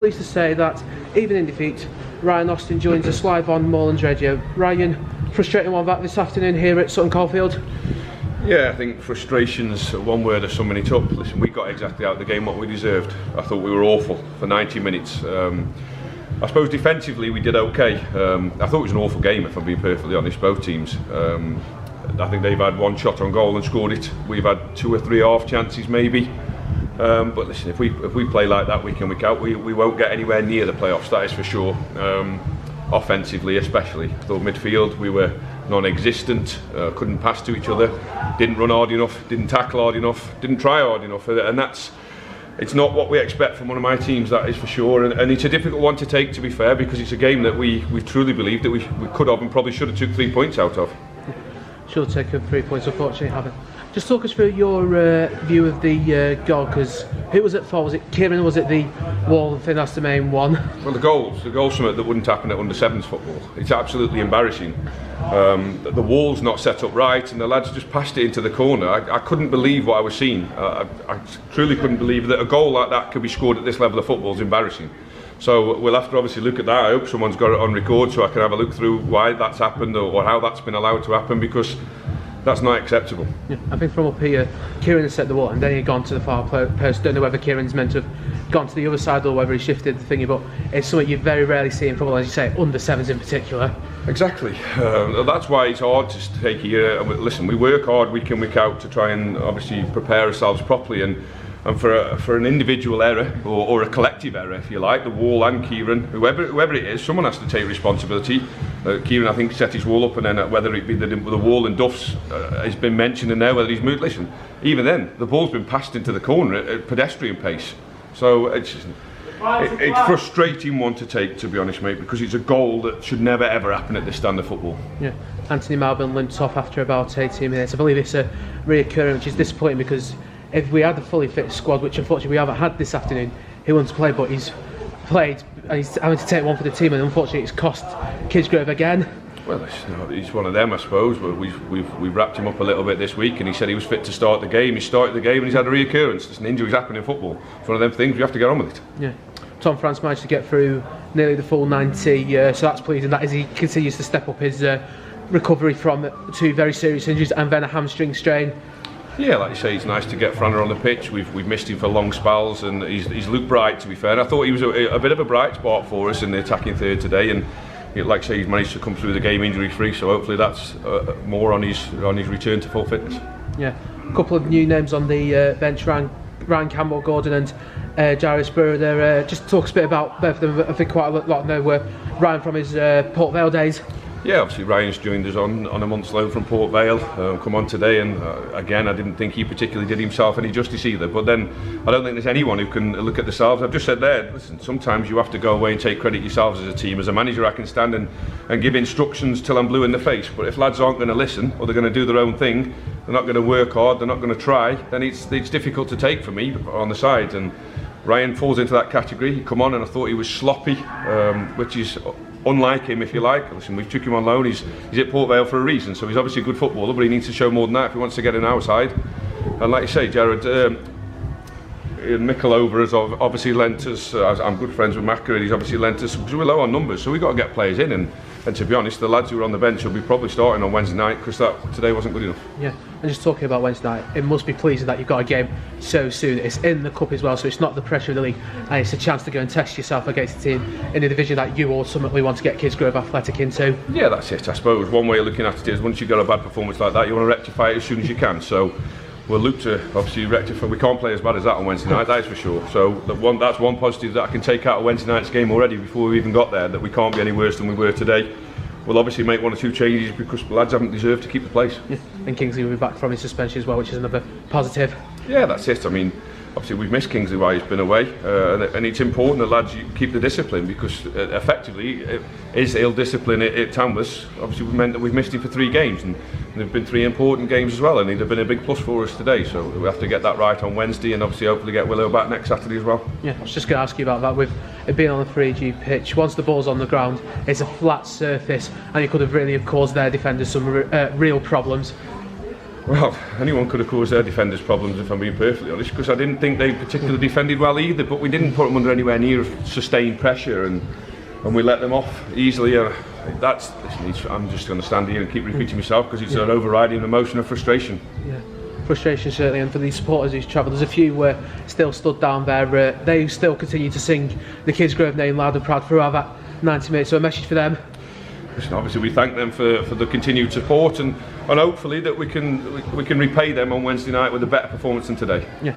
Pleased to say that, even in defeat, Ryan Austin joins us live on Moorlands Radio. Ryan, frustrating one back this afternoon here at Sutton Coldfield? Yeah, I think frustration's one word of summing it up. Listen, we got exactly out of the game what we deserved. I thought we were awful for 90 minutes. I suppose defensively we did okay. I thought it was an awful game, if I'm being perfectly honest, both teams. I think they've had one shot on goal and scored it. We've had 2 or 3 half chances maybe. But listen, if we play like that week in, week out, we won't get anywhere near the playoffs, that is for sure. Offensively especially. I thought midfield we were non-existent, couldn't pass to each other, didn't run hard enough, didn't tackle hard enough, didn't try hard enough, and it's not what we expect from one of my teams, that is for sure, and it's a difficult one to take, to be fair, because it's a game that we truly believe that we could have and probably should have took 3 points out of. Should have taken 3 points, unfortunately haven't. Just talk us through your view of the goal, because who was at fault? Was it Kieran, was it the wall? I think that's the main one. Well, the goal's something that wouldn't happen at under-7s football. It's absolutely embarrassing. The wall's not set up right and the lads just passed it into the corner. I couldn't believe what I was seeing. I truly couldn't believe that a goal like that could be scored at this level of football. Is embarrassing. So we'll have to obviously look at that. I hope someone's got it on record so I can have a look through why that's happened or how that's been allowed to happen, because that's not acceptable. Yeah, I think from up here, Kieran has set the wall and then he'd gone to the far post. Don't know whether Kieran's meant to have gone to the other side or whether he shifted the thingy, but it's something you very rarely see in football, as you say, under-7s in particular. Exactly. That's why it's hard to take here. Listen, we work hard week in, week out to try and obviously prepare ourselves properly, and for an individual error or a collective error, if you like, the wall and Kieran, whoever it is, someone has to take responsibility. Kieran, I think, set his wall up, and then whether it be the wall and Duff's has been mentioned in there, whether he's moved. Listen, even then, the ball's been passed into the corner at pedestrian pace. So it's frustrating one to take, to be honest, mate, because it's a goal that should never ever happen at this standard of football. Yeah, Anthony Malbon limped off after about 18 minutes. I believe it's a reoccurring, which is disappointing, because if we had a fully fit squad, which unfortunately we haven't had this afternoon, he wants to play, but he's played and he's having to take one for the team, and unfortunately it's cost Kidsgrove again. Well, he's one of them, I suppose. We've wrapped him up a little bit this week, and he said he was fit to start the game. He started the game and he's had a reoccurrence. Listen, injuries happen in football. It's one of them things, we have to get on with it. Yeah. Tom France managed to get through nearly the full 90, so that's pleasing. That is, he continues to step up his recovery from 2 very serious injuries and then a hamstring strain. Yeah, like you say, it's nice to get Franner on the pitch. We've missed him for long spells, and he's looked bright, to be fair. And I thought he was a bit of a bright spot for us in the attacking third today, and like I say, he's managed to come through the game injury free, so hopefully that's more on his return to full fitness. Yeah, a couple of new names on the bench, Ryan Campbell Gordon and Jarvis Burrow there. Just talk a bit about both of them. I think quite a lot know Ryan from his Port Vale days. Yeah, obviously Ryan's joined us on a month's loan from Port Vale, come on today, and again I didn't think he particularly did himself any justice either, but then I don't think there's anyone who can look at themselves. I've just said there, listen, sometimes you have to go away and take credit yourselves as a team. As a manager I can stand and give instructions till I'm blue in the face, but if lads aren't going to listen, or they're going to do their own thing, they're not going to work hard, they're not going to try, then it's difficult to take for me on the side. And Ryan falls into that category. He come on and I thought he was sloppy, which is unlike him, if you like. Listen, we took him on loan. He's at Port Vale for a reason, so he's obviously a good footballer, but he needs to show more than that if he wants to get in our side. And like you say, Jared, Michelova has obviously lent us. I'm good friends with Macca, and he's obviously lent us, because we're low on numbers, so we've got to get players in. And to be honest, the lads who are on the bench will be probably starting on Wednesday night, because that today wasn't good enough. Yeah, and just talking about Wednesday night, it must be pleasing that you've got a game so soon. It's in the cup as well, so it's not the pressure of the league, and it's a chance to go and test yourself against a team in a division that you ultimately want to get Kidsgrove Athletic into. Yeah, that's it. I suppose one way of looking at it is, once you get a bad performance like that, you want to rectify it as soon as you can. So we'll look to obviously rectify. We can't play as bad as that on Wednesday night, that is for sure. So that's one positive that I can take out of Wednesday night's game already before we even got there, that we can't be any worse than we were today. We'll obviously make 1 or 2 changes because the lads haven't deserved to keep the place. Yeah. And Kingsley will be back from his suspension as well, which is another positive. Yeah, that's it. I mean, obviously we've missed Kingsley while he's been away, and it's important that lads keep the discipline, because effectively his ill discipline at Tamworth obviously meant that we've missed him for 3 games, and there've been 3 important games as well, and he'd have been a big plus for us today. So we have to get that right on Wednesday, and obviously hopefully get Willow back next Saturday as well. Yeah, I was just going to ask you about that. With it being on the 3G pitch, once the ball's on the ground, it's a flat surface, and it could have really caused their defenders some real problems. Well, anyone could have caused their defenders problems, if I'm being perfectly honest, because I didn't think they particularly defended well either, but we didn't put them under anywhere near sustained pressure, and we let them off easily. I'm just going to stand here and keep repeating myself, because it's an overriding emotion of frustration. Yeah, frustration certainly, and for these supporters who's travelled, there's a few still stood down there. They still continue to sing the Kids Grove name loud and proud throughout that 90 minutes, so a message for them. Obviously we thank them for the continued support, and hopefully that we can repay them on Wednesday night with a better performance than today. Yeah.